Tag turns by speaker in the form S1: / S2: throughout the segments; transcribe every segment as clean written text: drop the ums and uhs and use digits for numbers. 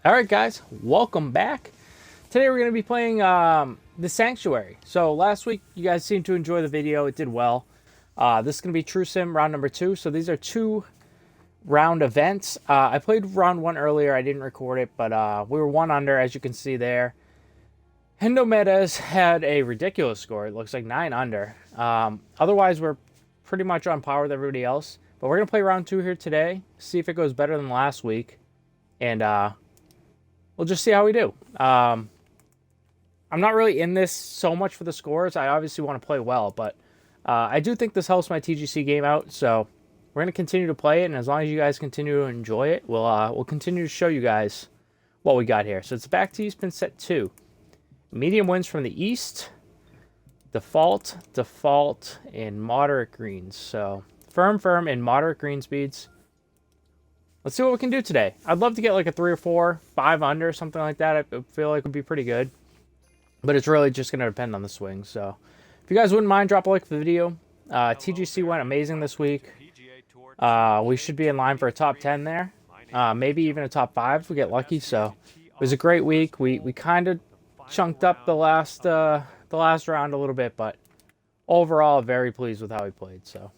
S1: Alright guys, welcome back. Today we're going to be playing The Sanctuary. So last week you guys seemed to enjoy the video, it did well. This is going to be True Sim round number 2. So these are 2 round events. I played round 1 earlier, I didn't record it, but we were 1 under as you can see there. Hendomedes had a ridiculous score, it looks like 9 under. Otherwise we're pretty much on par with everybody else. But we're going to play round 2 here today, see if it goes better than last week. And we'll just see how we do. I'm not really in this so much for the scores. I obviously want to play well, but I do think this helps my TGC game out. So we're going to continue to play it, and as long as you guys continue to enjoy it, we'll continue to show you guys what we got here. So it's back to spin set 2. Medium winds from the east. Default, and moderate greens. So firm, and moderate green speeds. Let's see what we can do today. I'd love to get like a 3 or 4, 5 under, something like that. I feel like would be pretty good. But it's really just going to depend on the swing. So if you guys wouldn't mind, drop a like for the video. TGC went amazing this week. We should be in line for a top 10 there. Maybe even a top 5 if we get lucky. So it was a great week. We kind of chunked up the last round a little bit. But overall, very pleased with how we played. So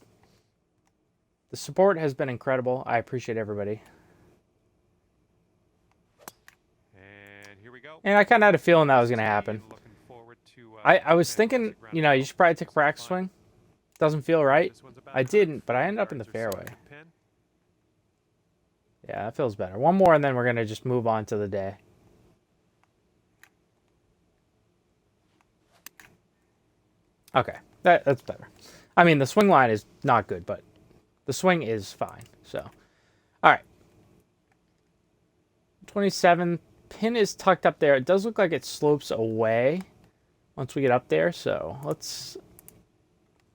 S1: the support has been incredible. I appreciate everybody.
S2: And here we go.
S1: And I kind of had a feeling that was going to happen. I was thinking, you know, you should probably take a practice swing. Doesn't feel right. I didn't, but I ended up in the fairway. Yeah, that feels better. One more, and then we're going to just move on to the day. Okay, that's better. I mean, the swing line is not good, but the swing is fine. So, all right. 27 pin is tucked up there. It does look like it slopes away once we get up there. So let's,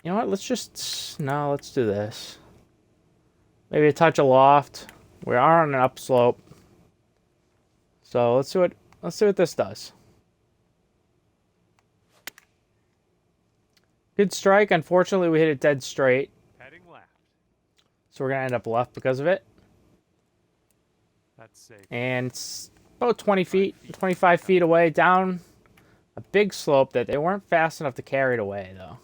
S1: you know what? Let's do this. Maybe a touch of loft. We are on an upslope. So let's see what this does. Good strike. Unfortunately, we hit it dead straight. So we're going to end up left because of it.
S2: That's safe.
S1: And it's about 20 feet, 25 feet away, down a big slope that they weren't fast enough to carry it away, though.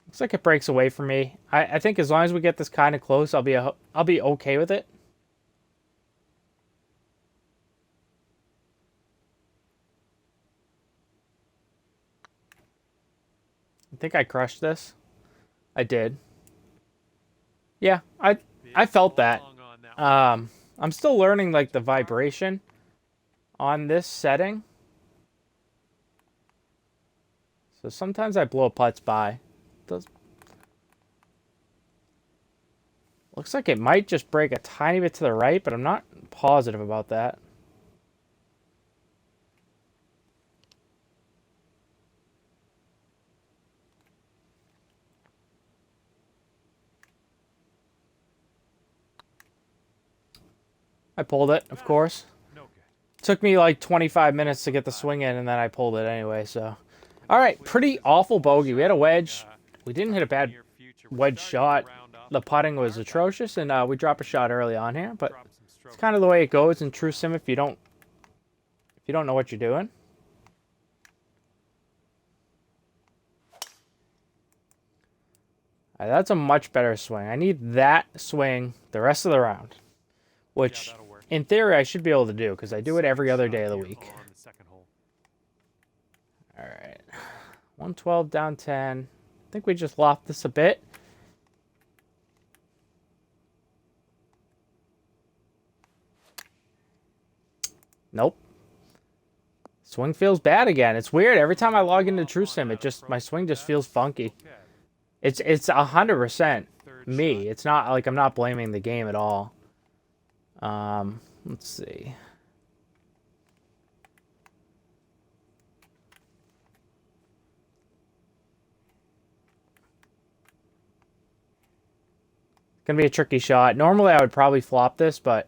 S1: Looks like it breaks away from me. I think as long as we get this kind of close, I'll be okay with it. I think I crushed this. I did. Yeah, I felt that. I'm still learning like the vibration on this setting. So sometimes I blow putts by. Looks like it might just break a tiny bit to the right, but I'm not positive about that. I pulled it, of course. Took me like 25 minutes to get the swing in, and then I pulled it anyway, so. All right, pretty awful bogey. We had a wedge. We didn't hit a bad wedge shot. The putting was atrocious, and we dropped a shot early on here, but it's kind of the way it goes in True Sim if you don't know what you're doing. All right, that's a much better swing. I need that swing the rest of the round, which in theory I should be able to do because I do it every other day of the week. All right, 112 down 10. I think we just loft this a bit. Nope. Swing feels bad again. It's weird. Every time I log into True Sim, my swing just feels funky. It's 100% me. It's not like I'm not blaming the game at all. Let's see. Gonna be a tricky shot. Normally I would probably flop this, but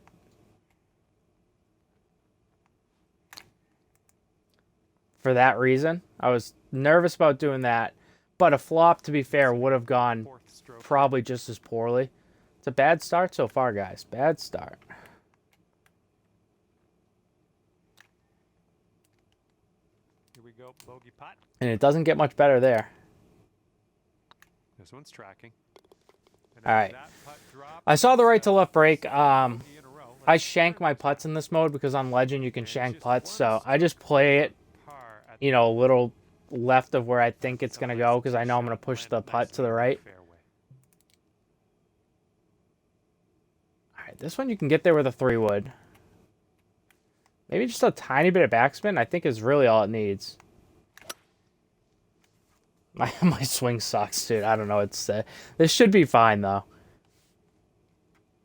S1: for that reason, I was nervous about doing that. But a flop, to be fair, would have gone probably just as poorly. It's a bad start so far, guys. Bad start.
S2: Here we go, bogey putt.
S1: And it doesn't get much better there.
S2: This one's tracking. And
S1: All right.
S2: that putt drop,
S1: I saw the right to left break.
S2: bogey in a row.
S1: I
S2: Let's
S1: shank my
S2: this
S1: putts in this mode because on Legend you can
S2: And
S1: shank
S2: just
S1: putts.
S2: one
S1: So I just
S2: stroke
S1: play it,
S2: par at
S1: you
S2: the
S1: know, a little left of where I think it's
S2: So
S1: going to
S2: nice
S1: go because I know I'm
S2: shot
S1: going to push
S2: landed
S1: the putt to
S2: nicely
S1: the
S2: in
S1: right.
S2: fairway.
S1: All right, this one you can get there with a 3-wood. Maybe just a tiny bit of backspin, I think is really all it needs. My swing sucks, dude. I don't know what to say. This should be fine, though.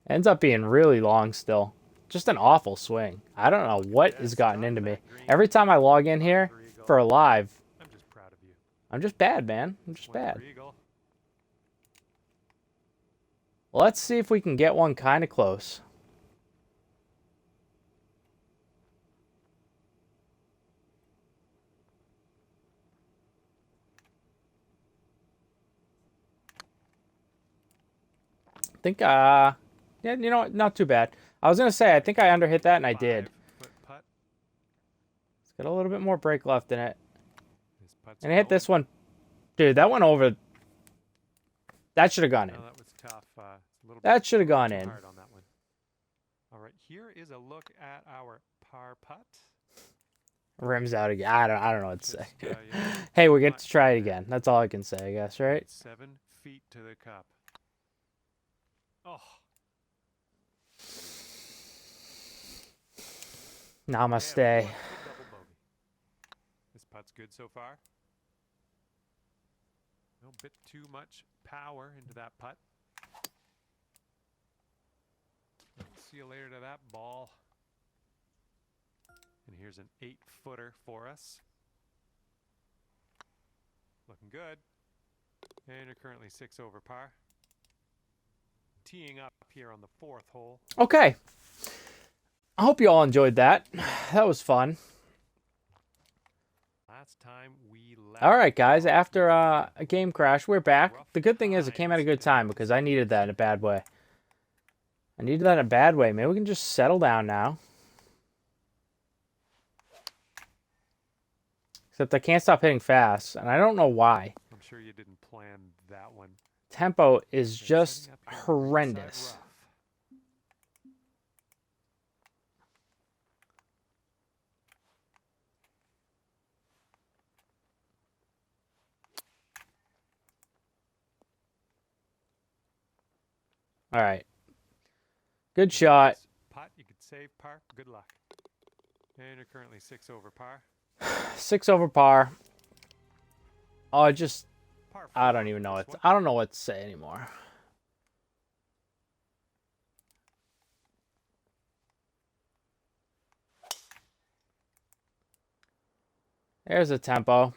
S1: Ends up being really long still. Just an awful swing. I don't know what has gotten into me. Every time I log in here for a live,
S2: I'm just proud of you.
S1: I'm just bad, man. I'm just bad.
S2: Eagle.
S1: Let's see if we can get one kind of close. I think, yeah, you know what? Not too bad. I was going to say, I think I underhit that, and I did.
S2: 5-foot putt.
S1: Let's get a little bit more break left in it.
S2: This putt's
S1: And I hit
S2: going.
S1: this one. Dude, that went over. That should have gone in.
S2: No, that was tough. It's a little
S1: That
S2: bit
S1: should have gone
S2: too
S1: in.
S2: hard on that one. All right, here is a look at our par putt.
S1: Rims out again. I don't know what to say.
S2: Just, yeah,
S1: Hey, we get
S2: much
S1: to try it
S2: better.
S1: again. That's all I can say, I guess, right?
S2: 7 feet to the cup. Oh,
S1: Namaste.
S2: and what a double bogey. This putt's good so far. A bit too much power into that putt. See you later to that ball. And here's an 8-footer for us. Looking good. And you're currently 6 over par. Teeing up here on the 4th hole.
S1: Okay. I hope you all enjoyed that. That was fun.
S2: Last time we left.
S1: All right, guys. After a game crash, we're back. The good thing is it came at a good time because I needed that in a bad way. I needed that in a bad way. Maybe we can just settle down now. Except I can't stop hitting fast, and I don't know why.
S2: I'm sure you didn't plan that one.
S1: Tempo is
S2: Okay,
S1: just
S2: setting up here on the inside
S1: horrendous.
S2: rough.
S1: All right. Good shot.
S2: Putt, you could save par. Good luck. And you're currently 6 over par.
S1: 6 over par. Oh, I just...
S2: Par
S1: I
S2: 4
S1: don't even
S2: for
S1: know
S2: this
S1: what...
S2: one.
S1: I don't know what to say anymore. There's a tempo.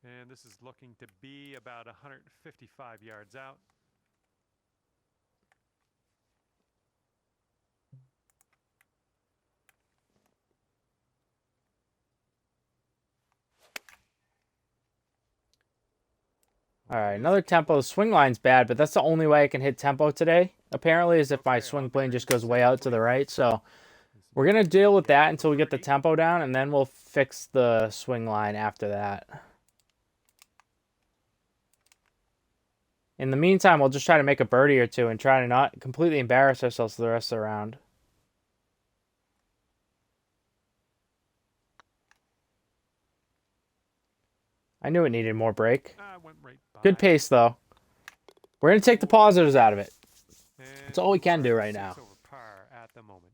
S2: And this is looking to be about 155 yards out.
S1: All right, another tempo. The swing line's bad, but that's the only way I can hit tempo today, apparently, is if my swing plane just goes way out to the right. So we're going to deal with that until we get the tempo down, and then we'll fix the swing line after that. In the meantime, we'll just try to make a birdie or two and try to not completely embarrass ourselves for the rest of the round. I knew it needed more break.
S2: Went right by.
S1: Good pace, though. We're going to take the positives out of it.
S2: And
S1: That's all we can do
S2: we're
S1: right
S2: 6
S1: now.
S2: over par at the moment.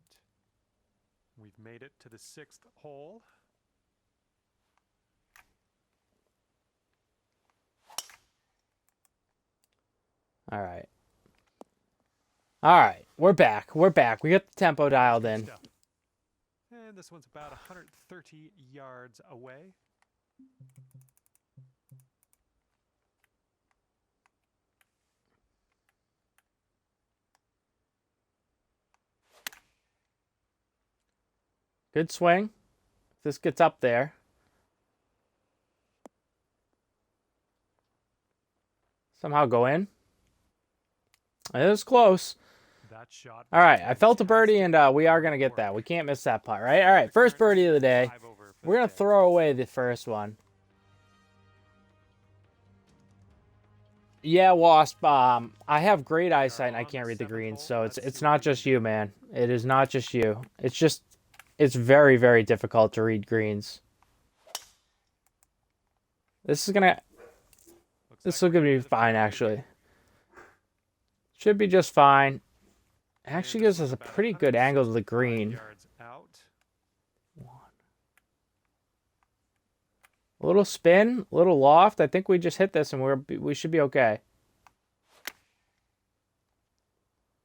S2: We've made it to the 6th hole.
S1: All right. All right. We're back. We're back. We got the tempo dialed in.
S2: Stuff. And this one's about 130 yards away.
S1: Good swing. If this gets up there. Somehow go in. It was close.
S2: That shot.
S1: All right, I felt a birdie, and we are going to get that. We can't miss that putt, right? All right, first birdie of the day. We're going to throw away the first one. Yeah, Wasp, I have great eyesight, and I can't read the greens, so it's not just you, man. It is not just you. It's very, very difficult to read greens. This is going to be fine, actually. Should be just fine. Actually gives us a pretty good angle to the green. A little spin, a little loft. I think we just hit this and we should be okay.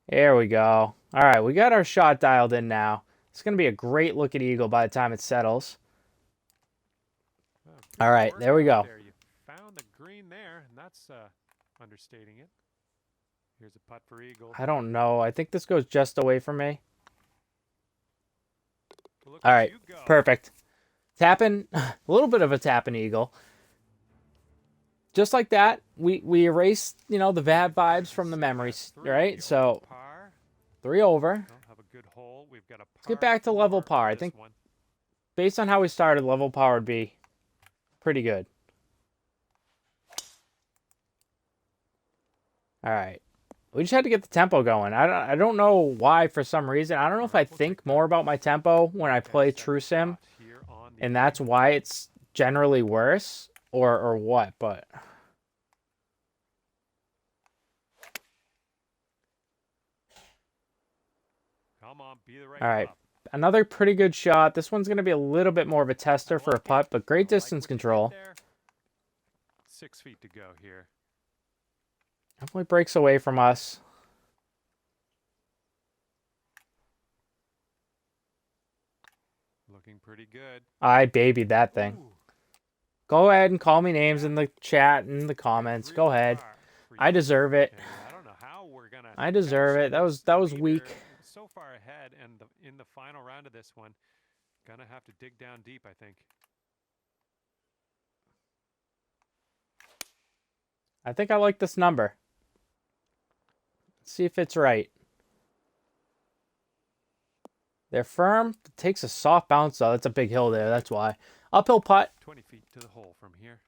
S1: There we go. All right, we got our shot dialed in now. It's going to be a great looking eagle by the time it settles. All right, there we go.
S2: You found the green there, and that's understating it. Here's a putt for eagle.
S1: I don't know. I think this goes just away from me. All right, perfect. Tapping, a little bit of a tapping eagle. Just like that, we erased, you know, the bad vibes from the memories, right? So, 3 over. Let's get back to level par. I think, based on how we started, level par would be pretty good. All right. We just had to get the tempo going. I don't know why, for some reason. I don't know if I think more about my tempo when I play True Sim, and that's why it's generally worse, or what, but... All right, another pretty good shot. This one's going to be a little bit more of a tester for a putt, but great distance control.
S2: 6 feet to go here.
S1: Definitely breaks away from us.
S2: Looking pretty good.
S1: I babied that thing. Ooh. Go ahead and call me names in the chat and the comments. Go ahead. I deserve it.
S2: I don't know how we're gonna.
S1: I deserve it. That was weak.
S2: So far ahead, and in the final round of this one, gonna have to dig down deep, I think.
S1: I think I like this number. Let's see if it's right. They're firm. It takes a soft bounce, though. That's a big hill there. That's why. Uphill putt.
S2: 20 feet to the hole from here.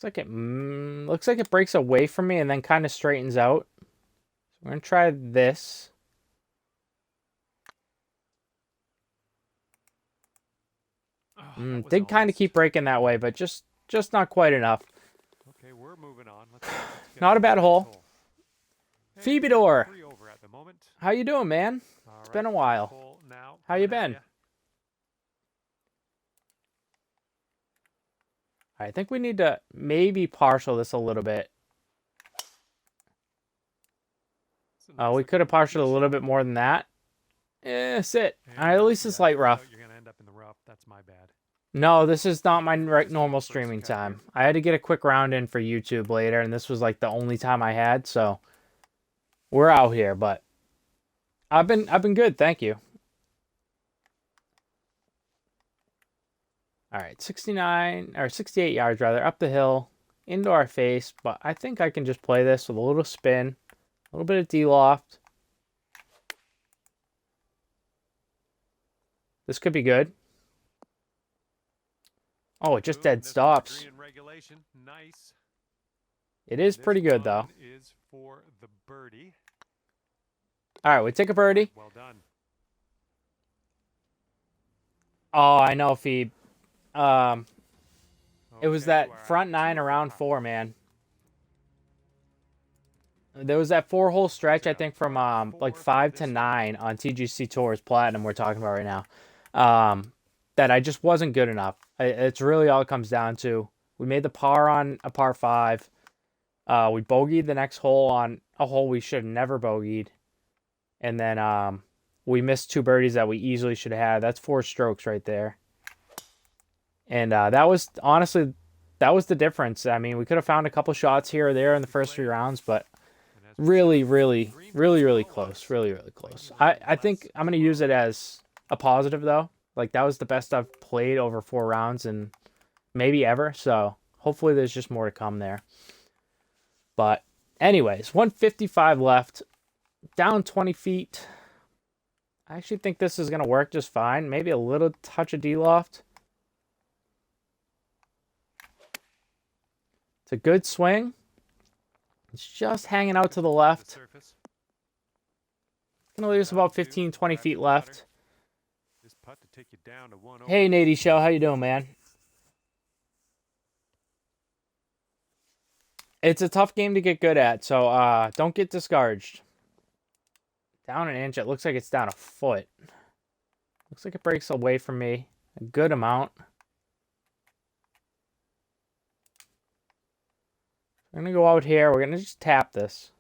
S1: Looks like it breaks away from me and then kind of straightens out. So we're going to try this. Did kind of keep breaking that way, but just not quite enough.
S2: Okay, we're moving on.
S1: Not a bad hole.
S2: Hey,
S1: Phoebedor,
S2: over at the moment.
S1: How you doing, man? It's been a while. How you been? I think we need to maybe partial this a little bit. We could have partialed a little bit more than that. Sit. At least it's light rough.
S2: You're gonna end up in the rough. That's my bad.
S1: No, this is not my normal streaming time. I had to get a quick round in for YouTube later, and this was like the only time I had, so we're out here. But I've been good, thank you. All right, 69 or 68 yards rather up the hill into our face, but I think I can just play this with a little spin, a little bit of D-loft. This could be good. Oh, it just dead stops.
S2: Nice.
S1: It is pretty good though.
S2: Is for the birdie.
S1: All right, we take a birdie.
S2: Well done.
S1: Oh, I know, Phoebe. It was that front 9 around 4, man. There was that 4-hole stretch, I think, from like 5 to 9 on TGC Tours Platinum we're talking about right now. That I just wasn't good enough. It's really all it comes down to. We made the par on a par 5. We bogeyed the next hole on a hole we should have never bogeyed. And then we missed 2 birdies that we easily should have had. That's 4 strokes right there. And that was, honestly, that was the difference. I mean, we could have found a couple shots here or there in the first 3 rounds, but really, really, really, really close. Really, really close. I think I'm going to use it as a positive, though. Like, that was the best I've played over 4 rounds and maybe ever. So, Hopefully there's just more to come there. But anyways, 155 left. Down 20 feet. I actually think this is going to work just fine. Maybe a little touch of D-loft. It's a good swing. It's just hanging out to the left. Going to leave us about 15, 20 feet left. Hey, Nady Show. How you doing, man? It's a tough game to get good at, so don't get discouraged. Down an inch. It looks like it's down a foot. Looks like it breaks away from me a good amount. We're going to go out here. We're going to just tap this.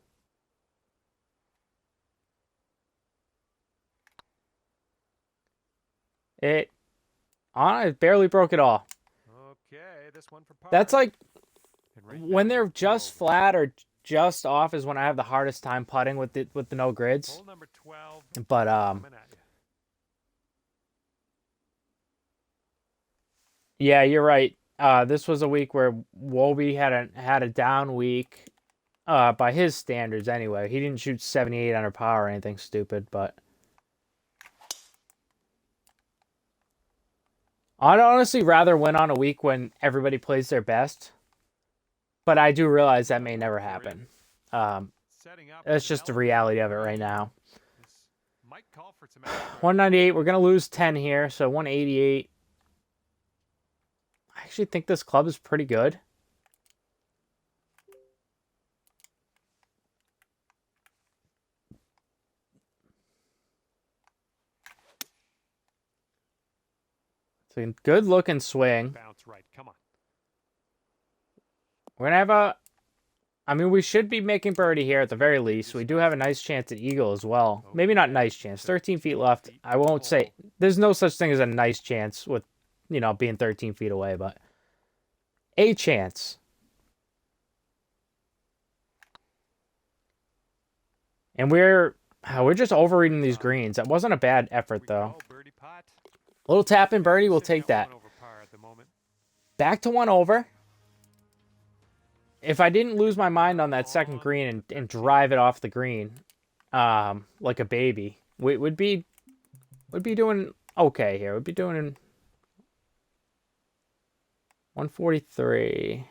S1: It barely broke it all.
S2: Okay, this one for par.
S1: That's like when they're just flat or just off is when I have the hardest time putting with the no grids.
S2: Hole number 12.
S1: But yeah, you're right. This was a week where Wobie had a down week. By his standards anyway. He didn't shoot 78 under par or anything stupid, but I'd honestly rather win on a week when everybody plays their best. But I do realize that may never happen. That's just the reality of it right now. 198, we're going to lose 10 here, so 188. I actually think this club is pretty good. It's a good looking swing.
S2: Bounce right. Come on.
S1: We're going to have I mean, we should be making birdie here at the very least. We do have a nice chance at eagle as well. Maybe not nice chance. 13 feet left. I won't say... There's no such thing as a nice chance with, you know, being 13 feet away, but... A chance. And we're just overreading these greens. That wasn't a bad effort, though. A little tap in birdie, we'll take that. Back to 1 over. If I didn't lose my mind on that second green and drive it off the green, like a baby, we would be doing okay here. We'd be doing 143.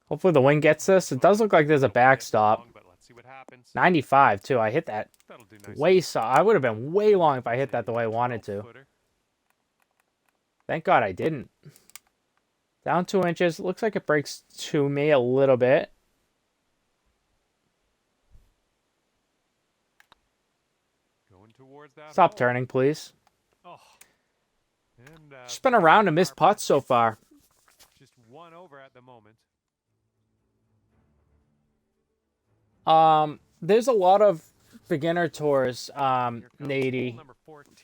S1: Hopefully the wind gets this. It does look like there's a backstop. 95 too. I hit that way I would have been way long if I hit that the way I wanted to. Thank God I didn't. Down 2 inches. Looks like it breaks to me a little bit. Stop turning, please. Just been around and missed putts so far.
S2: Just 1 over at the moment.
S1: There's a lot of beginner tours, Nady.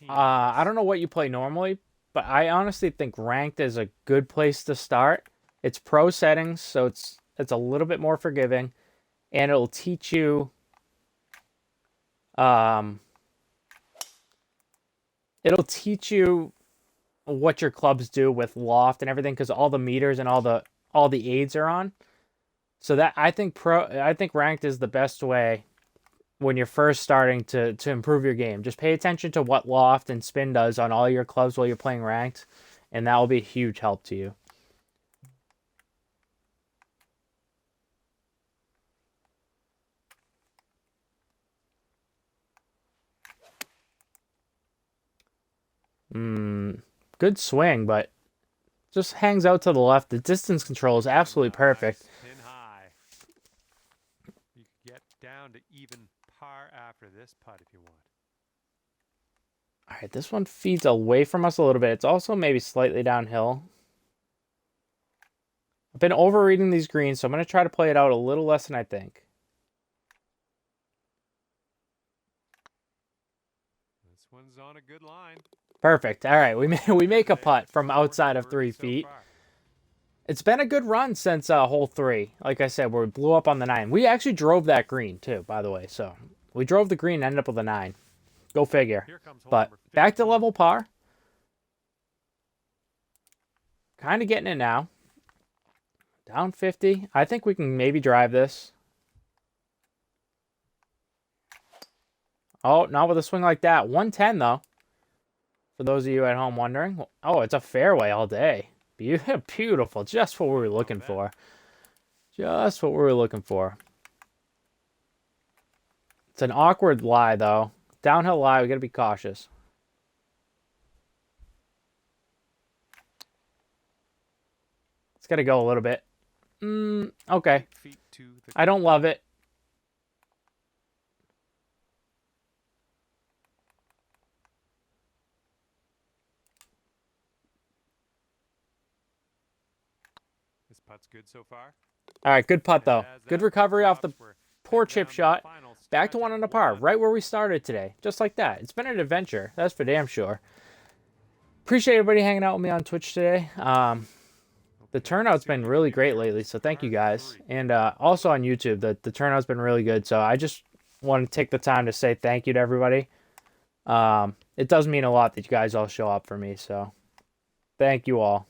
S1: I don't know what you play normally, but I honestly think ranked is a good place to start. It's pro settings, so it's a little bit more forgiving, and it'll teach you what your clubs do with loft and everything, because all the meters and all the aids are on. So that I think ranked is the best way when you're first starting to improve your game. Just pay attention to what loft and spin does on all your clubs while you're playing ranked, and that will be a huge help to you. Good swing, but just hangs out to the left. The distance control is absolutely perfect.
S2: You could get down to even par after this putt if you want.
S1: All right, this one feeds away from us a little bit. It's also maybe slightly downhill. I've been overreading these greens, so I'm going to try to play it out a little less than I think.
S2: This one's on a good line.
S1: Perfect. All right, we make a putt from outside of 3 feet. it's been a good run since hole 3. Like I said, where we blew up on the 9. We actually drove that green too, by the way. So we drove the green and ended up with a 9. Go figure. But back to level par. Kind of getting it now. Down 50. I think we can maybe drive this. Oh, not with a swing like that. 110 though. For those of you at home wondering. Oh, it's a fairway all day. Beautiful. Just what we were looking for. Just what we were looking for. It's an awkward lie though. Downhill lie, we got to be cautious. It's got to go a little bit. Okay. I don't love it.
S2: This putt's good so far.
S1: All right, good putt though. Good recovery off the poor chip shot. Back to 1 under par, right where we started today. Just like that. It's been an adventure. That's for damn sure. Appreciate everybody hanging out with me on Twitch today. The turnout's been really great lately, so thank you guys. And also on YouTube, the turnout's been really good. So I just want to take the time to say thank you to everybody. It does mean a lot that you guys all show up for me, so thank you all.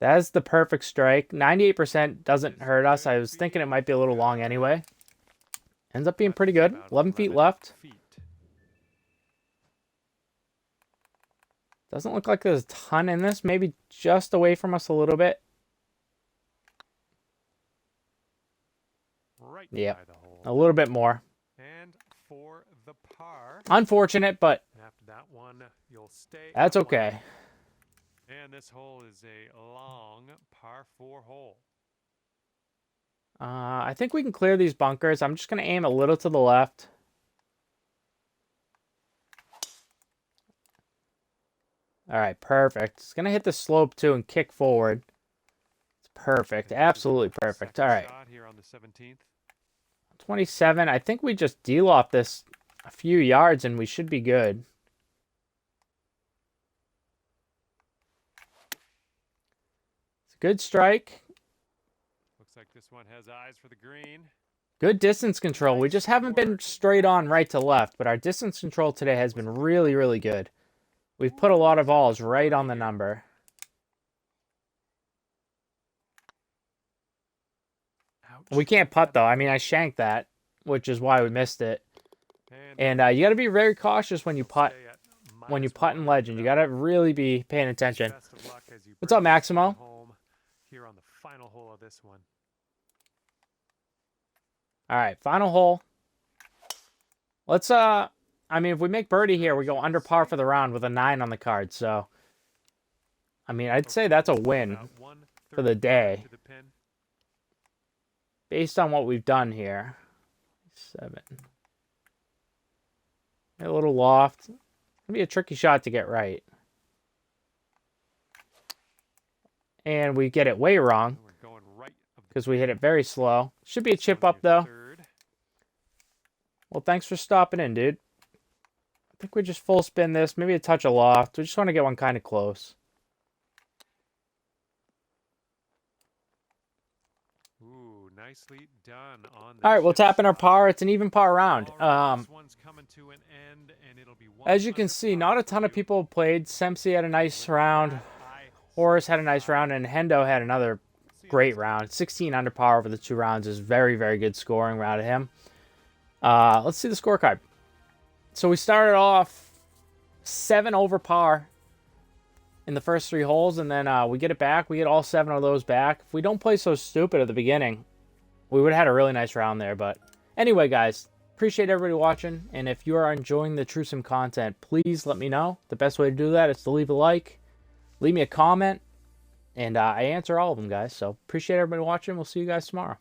S1: That is the perfect strike. 98% doesn't hurt us. I was thinking it might be a little long anyway. Ends up being pretty good. 11 feet left. Doesn't look like there's a ton in this. Maybe just away from us a little bit. Yeah, a little bit more.
S2: And for the par.
S1: Unfortunate, but
S2: after that one, you'll stay.
S1: That's okay.
S2: And this hole is a long par 4 hole.
S1: I think we can clear these bunkers. I'm just going to aim a little to the left. All right, perfect. It's going to hit the slope too and kick forward. It's perfect. Absolutely perfect. All right. 27. I think we just de-loft this a few yards and we should be good. It's a good strike.
S2: Looks like this one has eyes for the green.
S1: Good distance control. We just haven't been straight on right to left, but our distance control today has been really, really good. We've put a lot of balls right on the number. We can't putt, though. I mean, I shanked that, which is why we missed it. And you got to be very cautious when you putt. When you putt in Legend, you got to really be paying attention. What's up, Maximo?
S2: Here on the final hole of this one.
S1: All right, final hole. Let's I mean, if we make birdie here, we go under par for the round with a 9 on the card. So, I mean, I'd say that's a win for the day. Based on what we've done here. 7. A little loft. It's going to be a tricky shot to get right. And we get it way wrong. Because we hit it very slow. Should be a chip up, though. Well, thanks for stopping in, dude. I think we just full spin this. Maybe a touch of loft. We just want to get one kind of close.
S2: Ooh, nicely done on
S1: all right, we'll tap in our par. It's an even par round. As you can see, not a ton of people played. Sempsey had a nice round. Horace had a nice round. And Hendo had another great round. 16 under par over the 2 rounds is very, very good scoring out of him. Let's see the scorecard. So we started off 7 over par in the first 3 holes, and then we get it back. We get all 7 of those back. If we don't play so stupid at the beginning, we would have had a really nice round there. But anyway, guys, appreciate everybody watching. And if you are enjoying the TrueSim content, please let me know. The best way to do that is to leave a like, leave me a comment, and I answer all of them, guys. So appreciate everybody watching. We'll see you guys tomorrow.